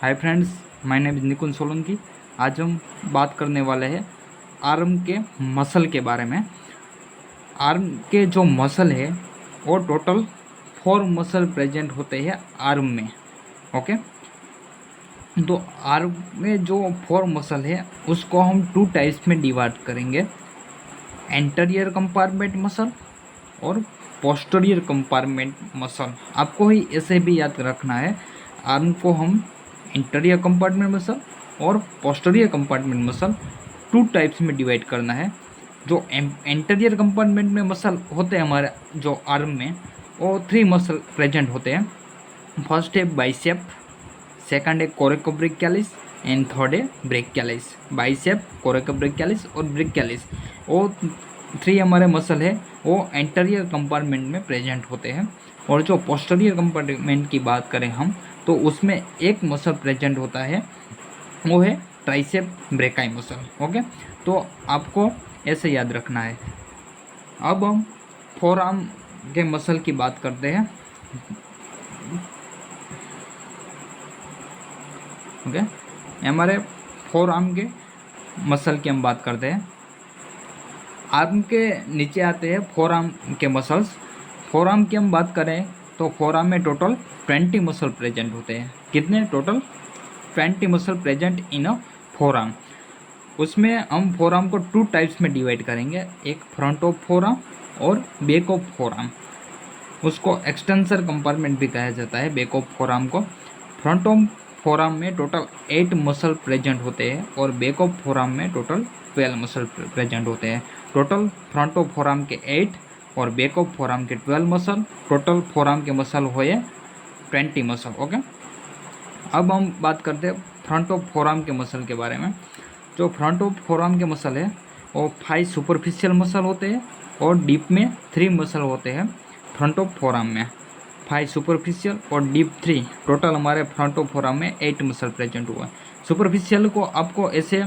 Hi friends, my name is Nikunj Solanki. आज हम बात करने वाले हैं आर्म के मसल के बारे में। आर्म के जो मसल है वो टोटल 4 मसल प्रेजेंट होते हैं आर्म में। ओके, तो आर्म में जो 4 मसल है उसको हम 2 टाइप्स में डिवाइड करेंगे, एंटीरियर कंपार्टमेंट मसल और पोस्टीरियर कंपार्टमेंट मसल। आपको ही ऐसे भी याद रखना है, आर्म को हम इंटीरियर कंपार्टमेंट मसल और पोस्टीरियर कंपार्टमेंट मसल 2 टाइप्स में डिवाइड करना है। जो इंटीरियर कंपार्टमेंट में मसल होते हैं हमारे जो आर्म में, वो 3 मसल प्रेजेंट होते हैं। फर्स्ट है बाइसेप, सेकंड है कोरेकोब्रेकियालिस एंड थर्ड है ब्रेकियालिस। बाइसेप, कोरेकोब्रेकियालिस और ब्रेकियालिस, वो 3 हमारे मसल है वो एंटीरियर कंपार्टमेंट में प्रेजेंट होते हैं। और जो पोस्टीरियर कंपार्टमेंट की बात करें हम, तो उसमें एक मसल प्रेजेंट होता है, वो है ट्राइसेप ब्रेकाई मसल। ओके, तो आपको ऐसे याद रखना है। अब हम फोर आर्म के मसल की बात करते हैं। ओके, हमारे फोर आर्म के मसल की हम बात करते हैं। आर्म के नीचे आते हैं फोर आर्म के मसल्स। फोर आर्म की हम बात करें तो फोर आर्म में टोटल 20 मसल प्रेजेंट होते हैं। कितने? Total 20 muscle present in a four arm. उसमें हम फोर आर्म को 2 टाइप्स में डिवाइड करेंगे, एक फ्रंट ऑफ फोर आर्म और बैक ऑफ फोर आर्म। उसको एक्सटेंसर कंपार्टमेंट भी कहा जाता है बैक ऑफ फोर आर्म को। फ्रंट ऑफ फोर आर्म में टोटल 8 मसल प्रेजेंट होते हैं और बैक ऑफ फोर आर्म में टोटल 12 मसल प्रेजेंट होते हैं। Total front of forearm के 8 और बैक ऑफ फोर आर्म के 12 मसल, टोटल फोर आर्म के मसल हुए 20 मसल। ओके, अब हम बात करते हैं फ्रंट ऑफ फोर आर्म के मसल के बारे में। जो फ्रंट ऑफ फोर आर्म के मसल है वो 5 सुपरफिशियल मसल होते हैं और डीप में 3 मसल होते हैं। फ्रंट ऑफ फोर आर्म में 5 सुपरफिशियल और डीप 3, टोटल हमारे फ्रंट ऑफ फोर आर्म में 8 मसल प्रेजेंट हुआ है। सुपरफिशियल को आपको ऐसे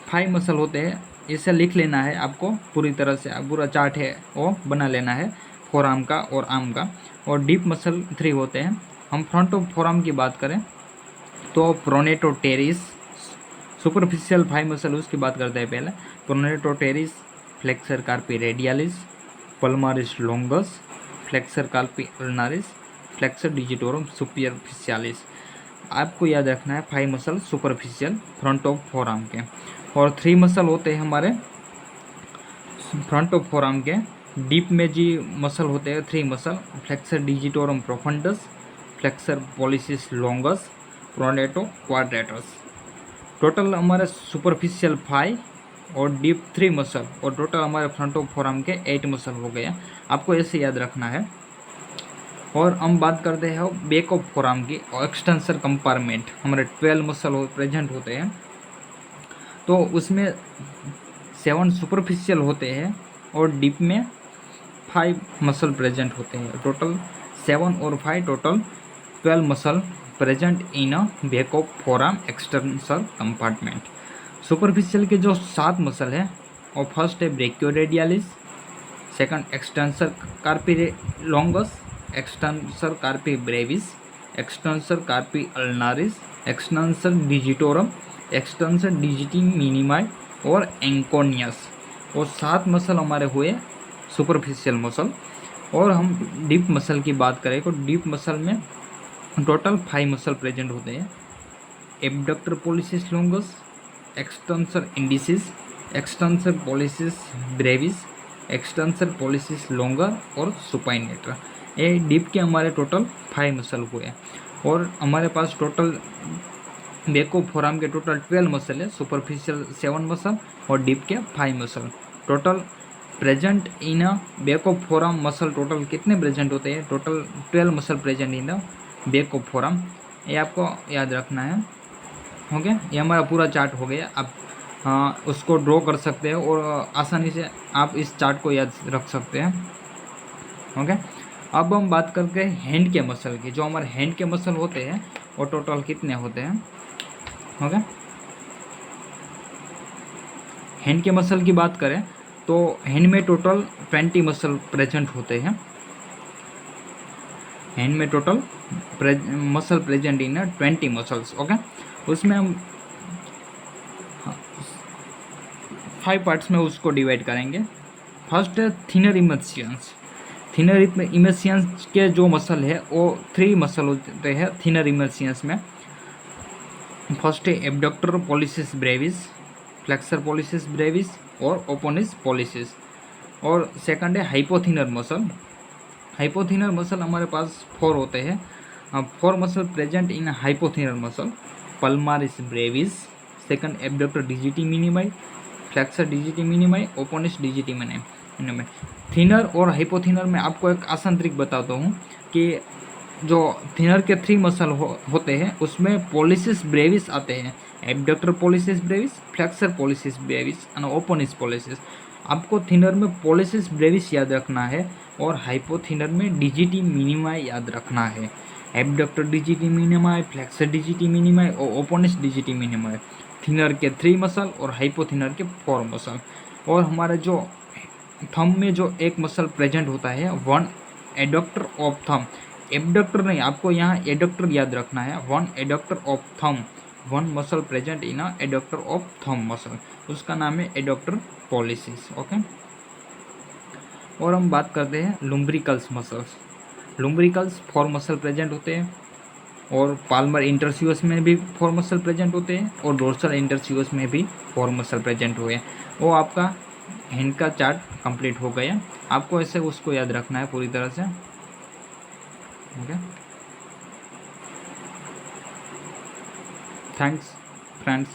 5 मसल होते हैं, इसे लिख लेना है आपको पूरी तरह से, पूरा चार्ट है वो बना लेना है फोर आर्म का और आर्म का। और डीप मसल 3 होते हैं। हम फ्रंट ऑफ फोर आर्म की बात करें तो प्रोनेटो टेरिस, सुपरफिशियल 5 मसल उसकी बात करते हैं पहले। Pronator teres, flexor carpi radialis, palmaris longus, flexor carpi ulnaris, flexor digitorum superficialis. आपको याद रखना है 5 muscle superficial front of forearm के। और 3 मसल होते हैं हमारे फ्रंट ऑफ फोर आर्म के। डीप में जी मसल होते हैं 3 muscle, flexor digitorum profundus, flexor pollicis longus, pronator quadratus. Total हमारे सुपरफिशियल 5 और डीप 3 मसल और टोटल हमारे फ्रंट ऑफ फोर आर्म के 8 मसल हो गया। आपको ऐसे याद रखना है। और हम बात करते हैं बैक ऑफ फोर आर्म की और एक्सटेंसर कंपार्टमेंट, हमारे 12 मसल प्रेजेंट होते हैं। तो उसमें 7 सुपरफिशियल होते हैं और डीप में 5 मसल प्रेजेंट होते हैं। टोटल 7 और 5, total 12 muscle present in a back of forearm extensor compartment. Superficial के जो 7 मसल है और फर्स्ट है brachioradialis, second extensor carpi longus, extensor carpi brevis, extensor carpi ulnaris, extensor digitorum, extensor digiti minimi और anconeus. और 7 muscle हमारे हुए superficial muscle. और हम डीप मसल की बात करें तो डीप मसल में टोटल 5 मसल प्रेजेंट होते हैं, abductor pollicis longus, extensor indicis, extensor pollicis brevis, extensor pollicis longus और सुपाइनेटर। ये डीप के हमारे टोटल 5 मसल हुए। और हमारे पास total back of forearm के टोटल 12 मसल है, सुपरफिशियल 7 मसल और डीप के 5 muscle. Total present in a back of forearm muscle total कितने प्रेजेंट होते हैं? Total 12 muscle present in the back of forearm. ये आपको याद रखना है। ओके, ये हमारा पूरा चार्ट हो गया। आप उसको ड्रॉ कर सकते हैं और आसानी से आप इस चार्ट को याद रख सकते हैं। ओके, अब हम बात करते हैं हैंड के मसल की। जो हमारे हैंड के मसल होते हैं वो टोटल कितने होते हैं? ओके, हैंड के मसल की बात करें तो हैंड में टोटल 20 मसल प्रेजेंट होते हैं। हैंड में टोटल मसल प्रेजेंट इन 20 मसल्स। ओके, उसमें हम 5 पार्ट्स में उसको डिवाइड करेंगे। फर्स्ट है थिनर इमल्सियंस। थिनर इमल्सियंस के जो मसल है वो 3 मसल होते हैं थिनर इमल्सियंस में। फर्स्ट है abductor pollicis brevis, flexor pollicis brevis और ओपोनिस पॉलिसिस। और सेकंड है हाइपोथिनर मसल। हाइपोथिनर मसल हमारे पास 4 होते हैं। 4 मसल प्रेजेंट इन hypothenar muscle, पल्मारिस Brevis, second abductor डिजिटी मिनिमाई, flexor डिजिटी मिनिमाई, ओपोनिस डिजिटी मिनिमाई। Thinner और हाइपोथिनर में आपको एक आसान ट्रिक बताता हूँ कि जो थिनर के 3 मसल होते हैं उसमें पॉलिसिस ब्रेविस आते हैं, abductor pollicis brevis, flexor pollicis brevis और ओपोनिस पॉलिसिस। आपको थिनर में पॉलिसिस ब्रेविस याद रखना है और हाइपोथिनर में डिजिटी मिनिमा याद रखना है। Abductor digiti minimi, flexor digiti minimi और ओपोनिस डिजिटी मिनिमा, थिनर के 3 मसल और हाइपोथिनर के 4 मसल। और हमारे जो थंब में जो एक मसल प्रेजेंट होता है, one adductor of thumb, abductor नहीं, आपको यहाँ एडक्टर याद रखना है। One adductor of thumb, one muscle present in adductor of thumb muscle, उसका नाम है एडक्टर पॉलिसिस। ओके, और हम बात करते हैं लुम्ब्रिकल्स मसल्स। लुम्ब्रिकल्स 4 मसल प्रेजेंट होते हैं और पाल्मर इंटरसिवस में भी 4 मसल प्रेजेंट होते हैं और डोर्सल इंटरसिवस में भी 4 मसल प्रेजेंट हुए। वो आपका हैंड का चार्ट कंप्लीट हो गया। आपको ऐसे उसको याद रखना है पूरी तरह से। Okay, thanks friends.